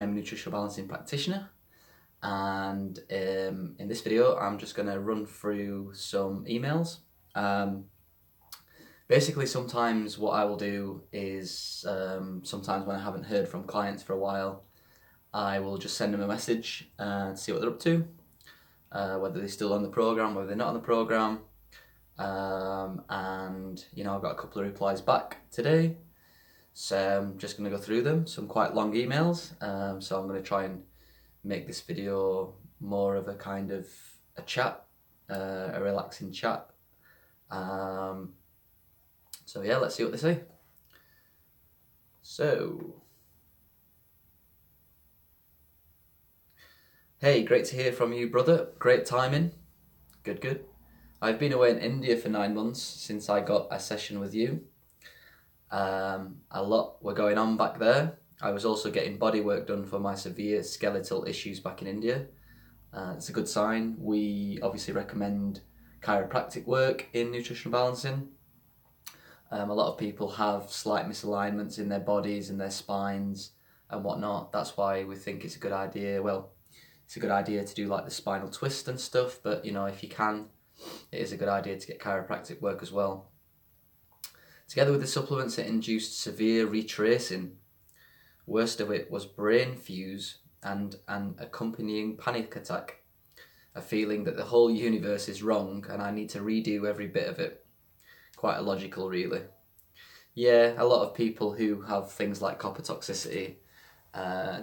I'm a nutritional balancing practitioner, and in this video I'm just going to run through some emails. Basically, sometimes what I will do is sometimes when I haven't heard from clients for a while, I will just send them a message and see what they're up to, whether they're still on the program, whether they're not on the program, and I've got a couple of replies back today. So I'm just going to go through them, some quite long emails, so I'm going to try and make this video more of a kind of a chat, a relaxing chat. So yeah, let's see what they say. So, hey, great to hear from you, brother. Great timing. Good. I've been away in India for 9 months since I got a session with you. A lot were going on back there. I was also getting body work done for my severe skeletal issues back in India. It's a good sign. We obviously recommend chiropractic work in nutritional balancing. A lot of people have slight misalignments in their bodies and their spines and whatnot. That's why we think it's a good idea. Well, it's a good idea to do like the spinal twist and stuff, but if you can, it is a good idea to get chiropractic work as well. Together with the supplements that induced severe retracing, worst of it was brain fuse and an accompanying panic attack, a feeling that the whole universe is wrong and I need to redo every bit of it. Quite illogical, really. Yeah, a lot of people who have things like copper toxicity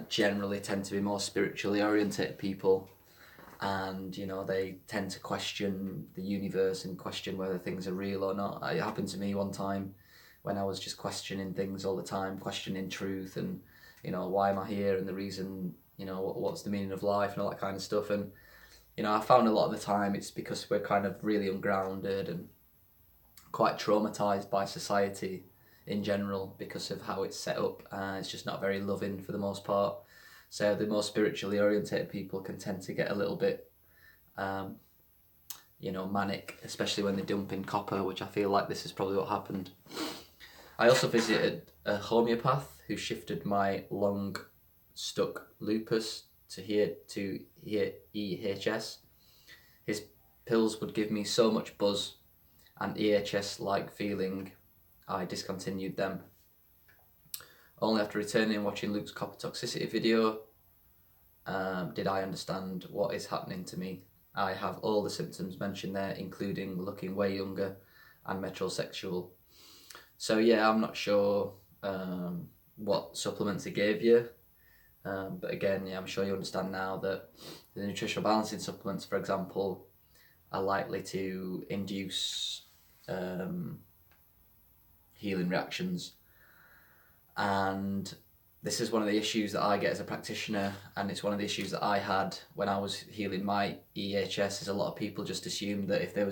generally tend to be more spiritually oriented people, and they tend to question the universe and question whether things are real or not. It happened to me one time when I was just questioning things all the time, questioning truth and why am I here and the reason, what's the meaning of life and all that kind of stuff. And I found a lot of the time it's because we're kind of really ungrounded and quite traumatized by society in general because of how it's set up. It's just not very loving for the most part. So the more spiritually orientated people can tend to get a little bit, manic, especially when they're dumping copper, which I feel like this is probably what happened. I also visited a homeopath who shifted my long stuck lupus to EHS. His pills would give me so much buzz and EHS-like feeling, I discontinued them. Only after returning and watching Luke's copper toxicity video did I understand what is happening to me. I have all the symptoms mentioned there, including looking way younger and metrosexual. So yeah, I'm not sure what supplements he gave you, but again, I'm sure you understand now that the nutritional balancing supplements, for example, are likely to induce healing reactions. And this is one of the issues that I get as a practitioner, and it's one of the issues that I had when I was healing my EHS. Is a lot of people just assume that if they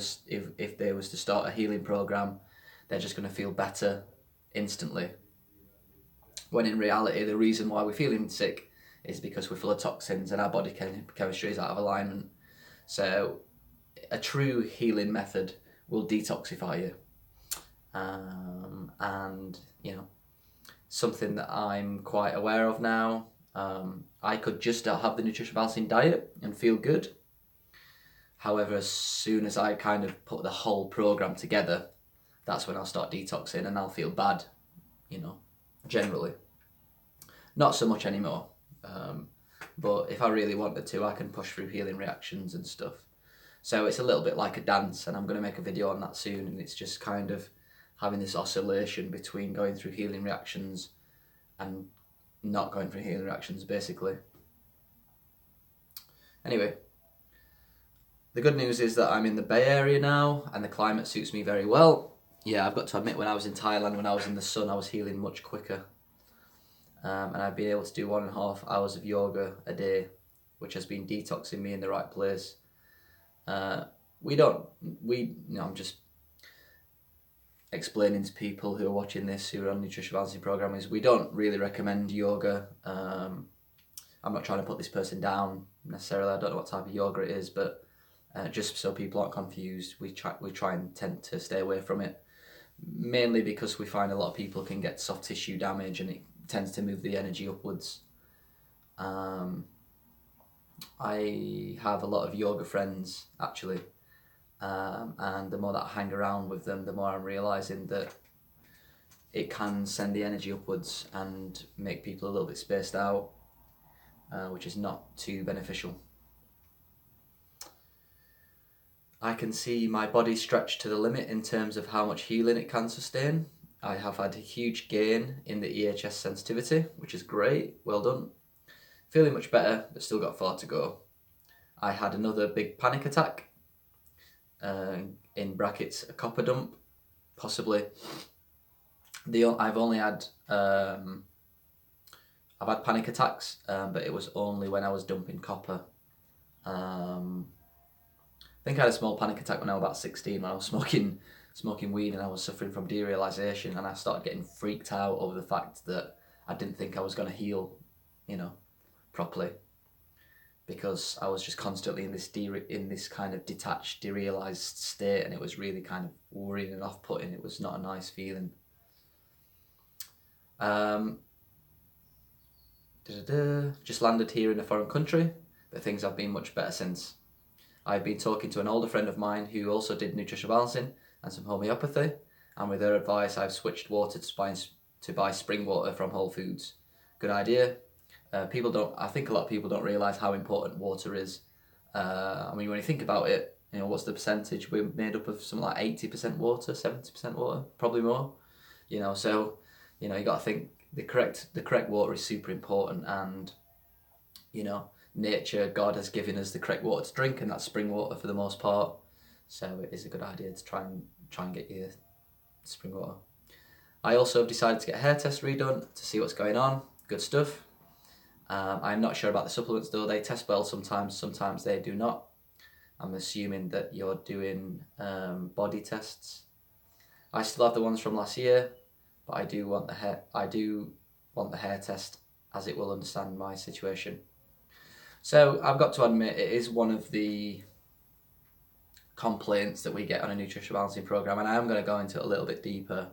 was to start a healing program, they're just going to feel better instantly. When in reality, the reason why we're feeling sick is because we're full of toxins and our body chemistry is out of alignment. So a true healing method will detoxify you, and something that I'm quite aware of now. I could just have the nutrition balancing diet and feel good. However, as soon as I kind of put the whole program together, that's when I'll start detoxing and I'll feel bad, generally. Not so much anymore, but if I really wanted to, I can push through healing reactions and stuff. So it's a little bit like a dance, and I'm going to make a video on that soon, and it's just kind of having this oscillation between going through healing reactions and not going through healing reactions, basically. Anyway, the good news is that I'm in the Bay Area now, and the climate suits me very well. Yeah, I've got to admit, when I was in Thailand, when I was in the sun, I was healing much quicker. And I've been able to do 1.5 hours of yoga a day, which has been detoxing me in the right place. I'm just explaining to people who are watching this, who are on nutrition balancing program, is we don't really recommend yoga. I'm not trying to put this person down necessarily. I don't know what type of yoga it is, but just so people aren't confused, we try and tend to stay away from it. Mainly because we find a lot of people can get soft tissue damage and it tends to move the energy upwards. I have a lot of yoga friends actually, and the more that I hang around with them, the more I'm realising that it can send the energy upwards and make people a little bit spaced out, which is not too beneficial. I can see my body stretch to the limit in terms of how much healing it can sustain. I have had a huge gain in the EHS sensitivity, which is great, well done. Feeling much better, but still got far to go. I had another big panic attack, in brackets a copper dump, possibly. I've had panic attacks, but it was only when I was dumping copper. I think I had a small panic attack when I was about 16, when I was smoking weed and I was suffering from derealisation, and I started getting freaked out over the fact that I didn't think I was going to heal, properly, because I was just constantly in this kind of detached, derealised state, and it was really kind of worrying and off-putting. It was not a nice feeling. Just landed here in a foreign country, but things have been much better since. I've been talking to an older friend of mine who also did nutritional balancing and some homeopathy, and with her advice I've switched water to buy spring water from Whole Foods. Good idea. I think a lot of people don't realise how important water is. When you think about it, what's the percentage? We're made up of something like 80% water, 70% water, probably more. So you got to think the correct water is super important, and nature, God has given us the correct water to drink, and that's spring water for the most part. So it is a good idea to try and get your spring water. I also have decided to get a hair test redone to see what's going on. Good stuff. I'm not sure about the supplements though. They test well sometimes they do not. I'm assuming that you're doing body tests. I still have the ones from last year, but I do want the hair test, as it will understand my situation. So I've got to admit, it is one of the complaints that we get on a nutritional balancing program, and I am going to go into it a little bit deeper.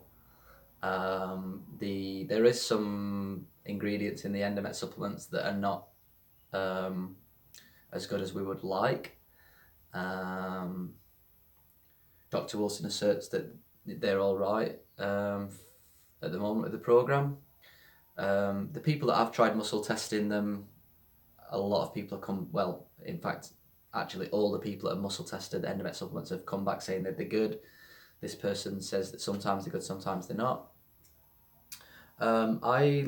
There is some ingredients in the Endomet supplements that are not as good as we would like. Dr. Wilson asserts that they're all right at the moment of the program. The people that have tried muscle testing them, a lot of people actually all the people that have muscle tested Endomet supplements have come back saying that they're good. This person says that sometimes they're good, sometimes they're not. I've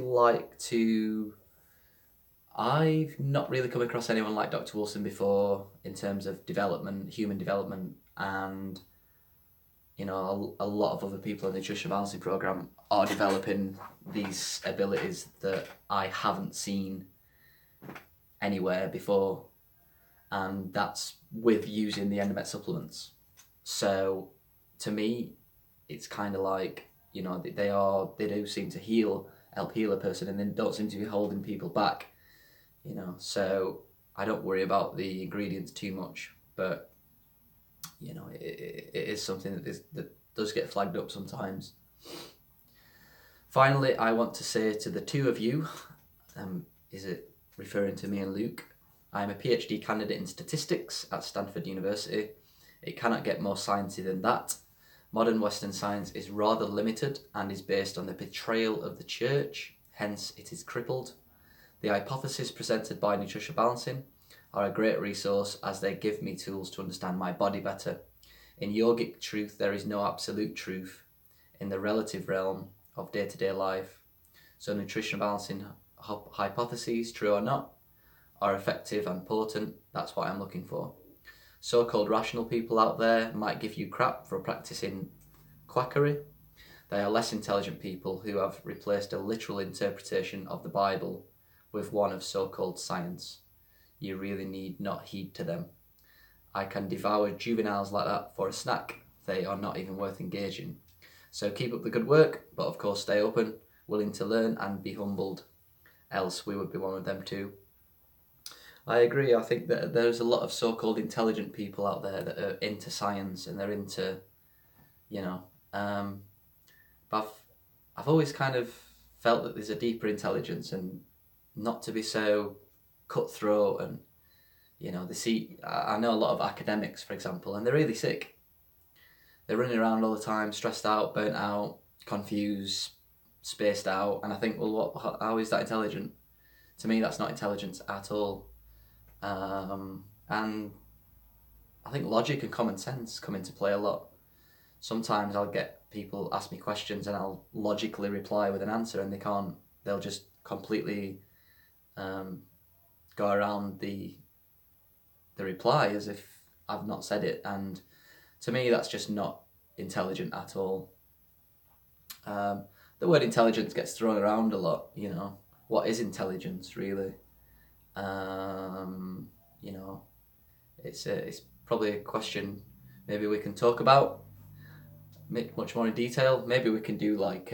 not really come across anyone like Dr. Wilson before in terms of human development, and a lot of other people in the nutritional balancing program are developing these abilities that I haven't seen anywhere before, and that's with using the Endomet supplements. So to me, it's kind of like, they do seem to help heal a person, and they don't seem to be holding people back, so I don't worry about the ingredients too much, but it is something that does get flagged up sometimes. Finally, I want to say to the two of you, is it referring to me and Luke? I'm a PhD candidate in statistics at Stanford University. It cannot get more sciencey than that. Modern Western science is rather limited and is based on the betrayal of the church, hence it is crippled. The hypotheses presented by nutritional balancing are a great resource as they give me tools to understand my body better. In yogic truth, there is no absolute truth in the relative realm of day-to-day life. So nutritional balancing hypotheses, true or not, are effective and potent. That's what I'm looking for. So-called rational people out there might give you crap for practicing quackery. They are less intelligent people who have replaced a literal interpretation of the Bible with one of so-called science. You really need not heed to them. I can devour juveniles like that for a snack. They are not even worth engaging. So keep up the good work, but of course stay open, willing to learn and be humbled. Else we would be one of them too. I agree. I think that there's a lot of so-called intelligent people out there that are into science, and they're into, but I've always kind of felt that there's a deeper intelligence, and not to be so cutthroat and, You know, they see, I know a lot of academics, for example, and they're really sick. They're running around all the time, stressed out, burnt out, confused, spaced out, and I think, well, how is that intelligent? To me, that's not intelligence at all. And I think logic and common sense come into play a lot. Sometimes I'll get people ask me questions and I'll logically reply with an answer, and they'll just completely go around the reply as if I've not said it, and to me that's just not intelligent at all. The word intelligence gets thrown around a lot, you know. What is intelligence really? You know, it's probably a question maybe we can talk about much more in detail. Maybe we can do like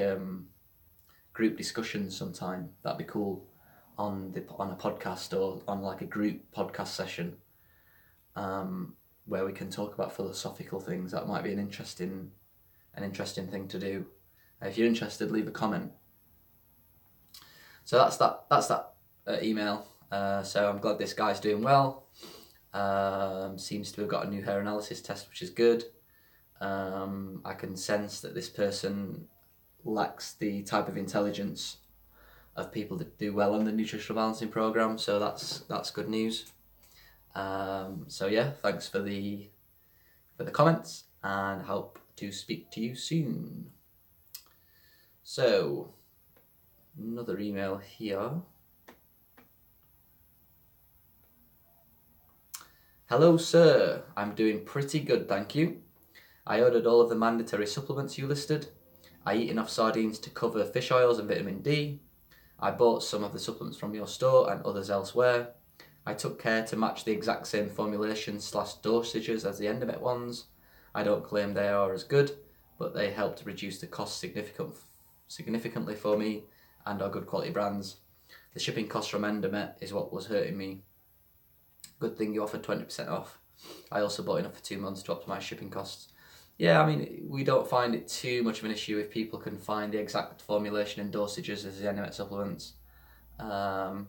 group discussions sometime. That'd be cool on a podcast, or on like a group podcast session, where we can talk about philosophical things. That might be an interesting thing to do. If you're interested, leave a comment. So that's that email. So I'm glad this guy's doing well. Seems to have got a new hair analysis test, which is good. I can sense that this person lacks the type of intelligence of people that do well on the nutritional balancing program. So that's good news. So yeah, thanks for the comments, and hope to speak to you soon. So another email here. Hello sir, I'm doing pretty good, thank you. I ordered all of the mandatory supplements you listed. I eat enough sardines to cover fish oils and vitamin D. I bought some of the supplements from your store and others elsewhere. I took care to match the exact same formulation/dosages as the Endomet ones. I don't claim they are as good, but they help to reduce the cost significantly for me and are good quality brands. The shipping cost from Endomet is what was hurting me. Good thing you offered 20% off. I also bought enough for 2 months to optimise shipping costs. Yeah, I mean, we don't find it too much of an issue if people can find the exact formulation and dosages as the Endomet supplements. I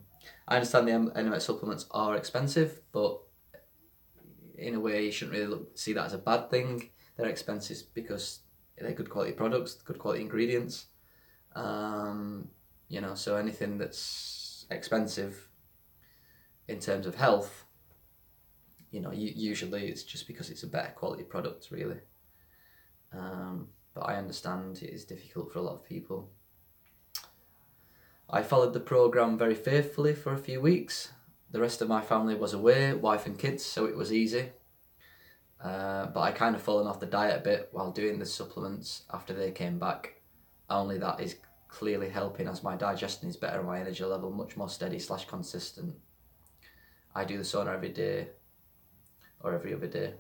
understand the Endomet supplements are expensive, but in a way you shouldn't really see that as a bad thing. They're expensive because they're good quality products, good quality ingredients. You know, so anything that's expensive in terms of health, you know, usually it's just because it's a better quality product, really. But I understand it is difficult for a lot of people. I followed the programme very faithfully for a few weeks. The rest of my family was away, wife and kids, so it was easy. But I kind of fallen off the diet a bit while doing the supplements after they came back. Only that is clearly helping, as my digestion is better and my energy level much more steady/consistent. I do the sauna every day or every other day.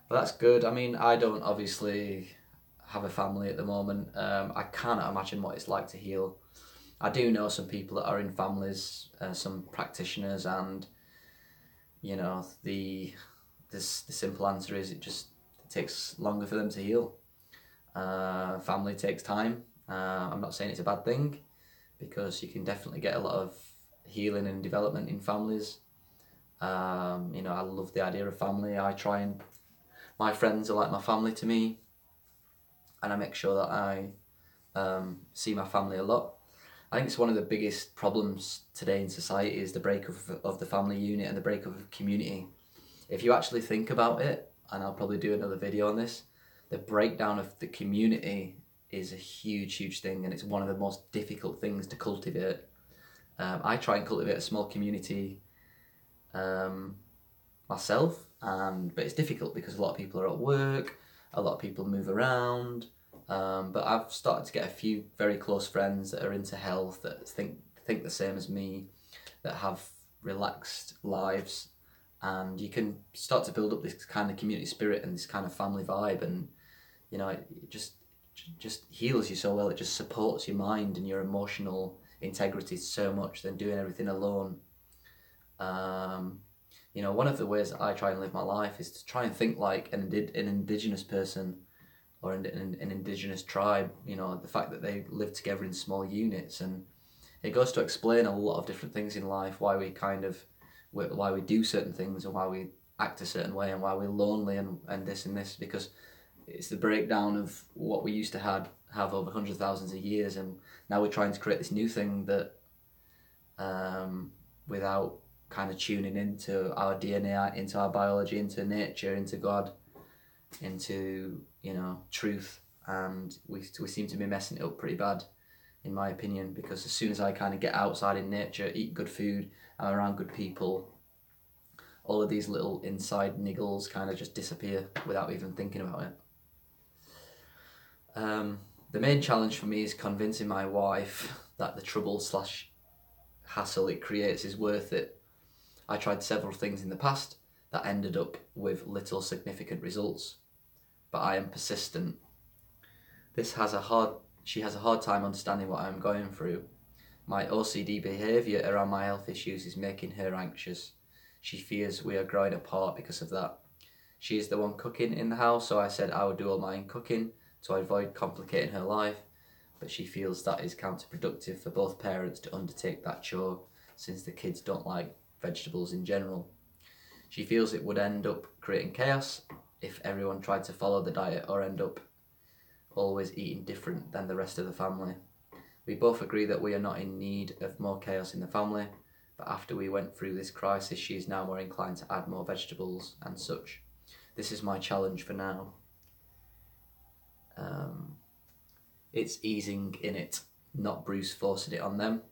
Well, that's good. I mean, I don't obviously have a family at the moment. I cannot imagine what it's like to heal. I do know some people that are in families, some practitioners, and you know, the simple answer is it takes longer for them to heal. Family takes time. I'm not saying it's a bad thing, because you can definitely get a lot of healing and development in families. You know, I love the idea of family. My friends are like my family to me, and I make sure that I see my family a lot. I think it's one of the biggest problems today in society is the breakup of the family unit and the breakup of community. If you actually think about it, and I'll probably do another video on this, the breakdown of the community is a huge thing, and it's one of the most difficult things to cultivate. I try and cultivate a small community myself, but it's difficult because a lot of people are at work, a lot of people move around, but I've started to get a few very close friends that are into health, that think the same as me, that have relaxed lives, and you can start to build up this kind of community spirit and this kind of family vibe, and you know, it just heals you so well. It just supports your mind and your emotional integrity so much than doing everything alone. You know, one of the ways that I try and live my life is to try and think like an indigenous person, or an indigenous tribe. You know, the fact that they live together in small units, and it goes to explain a lot of different things in life, why we kind of why we do certain things and why we act a certain way and why we're lonely and this and this, because it's the breakdown of what we used to have over hundreds of thousands of years, and now we're trying to create this new thing that without kind of tuning into our DNA, into our biology, into nature, into God, into, you know, truth, and we seem to be messing it up pretty bad, in my opinion, because as soon as I kind of get outside in nature, eat good food, I'm around good people, all of these little inside niggles kind of just disappear without even thinking about it. The main challenge for me is convincing my wife that the trouble/hassle it creates is worth it. I tried several things in the past that ended up with little significant results, but I am persistent. She has a hard time understanding what I'm going through. My OCD behaviour around my health issues is making her anxious. She fears we are growing apart because of that. She is the one cooking in the house, so I said I would do all my own cooking to avoid complicating her life, but she feels that is counterproductive for both parents to undertake that chore, since the kids don't like vegetables in general. She feels it would end up creating chaos if everyone tried to follow the diet or end up always eating different than the rest of the family. We both agree that we are not in need of more chaos in the family, but after we went through this crisis, she is now more inclined to add more vegetables and such. This is my challenge for now. It's easing in it, not Bruce forcing it on them.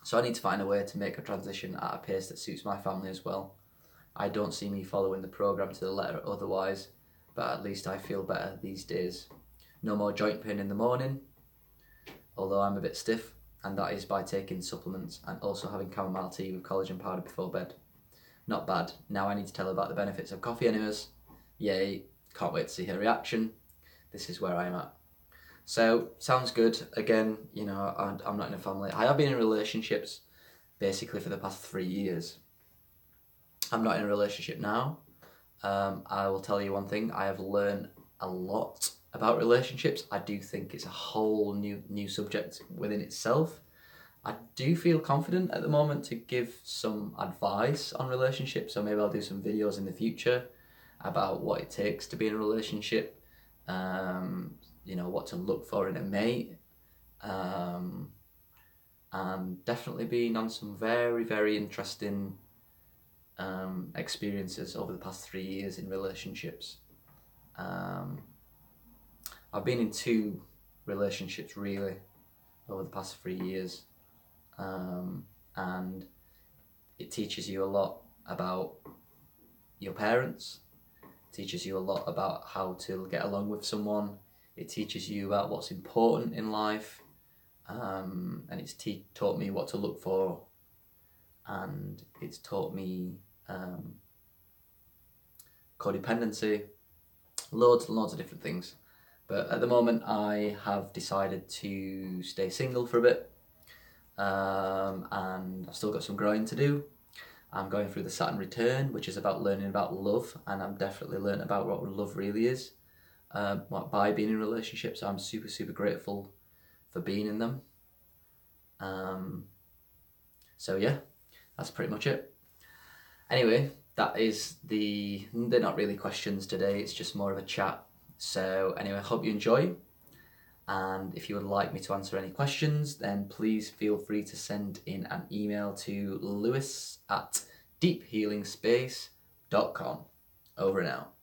So I need to find a way to make a transition at a pace that suits my family as well. I don't see me following the programme to the letter otherwise, but at least I feel better these days. No more joint pain in the morning, although I'm a bit stiff, and that is by taking supplements and also having chamomile tea with collagen powder before bed. Not bad. Now I need to tell her about the benefits of coffee enemas. Yay, can't wait to see her reaction. This is where I'm at. So, sounds good. Again, you know, I'm not in a family. I have been in relationships basically for the past 3 years. I'm not in a relationship now. I will tell you one thing, I have learned a lot about relationships. I do think it's a whole new subject within itself. I do feel confident at the moment to give some advice on relationships, so maybe I'll do some videos in the future about what it takes to be in a relationship, you know, what to look for in a mate, and definitely been on some very, very interesting experiences over the past 3 years in relationships. I've been in 2 relationships really over the past 3 years, and it teaches you a lot about your parents, it teaches you a lot about how to get along with someone, it teaches you about what's important in life, and it's taught me what to look for, and it's taught me codependency, loads and loads of different things. But at the moment I have decided to stay single for a bit, and I've still got some growing to do. I'm going through the Saturn return, which is about learning about love, and I'm definitely learning about what love really is by being in relationships. I'm super grateful for being in them. So yeah, that's pretty much it. Anyway, they're not really questions today, it's just more of a chat. So anyway, I hope you enjoy, and if you would like me to answer any questions, then please feel free to send in an email to lewis@deephealingspace.com. Over and out.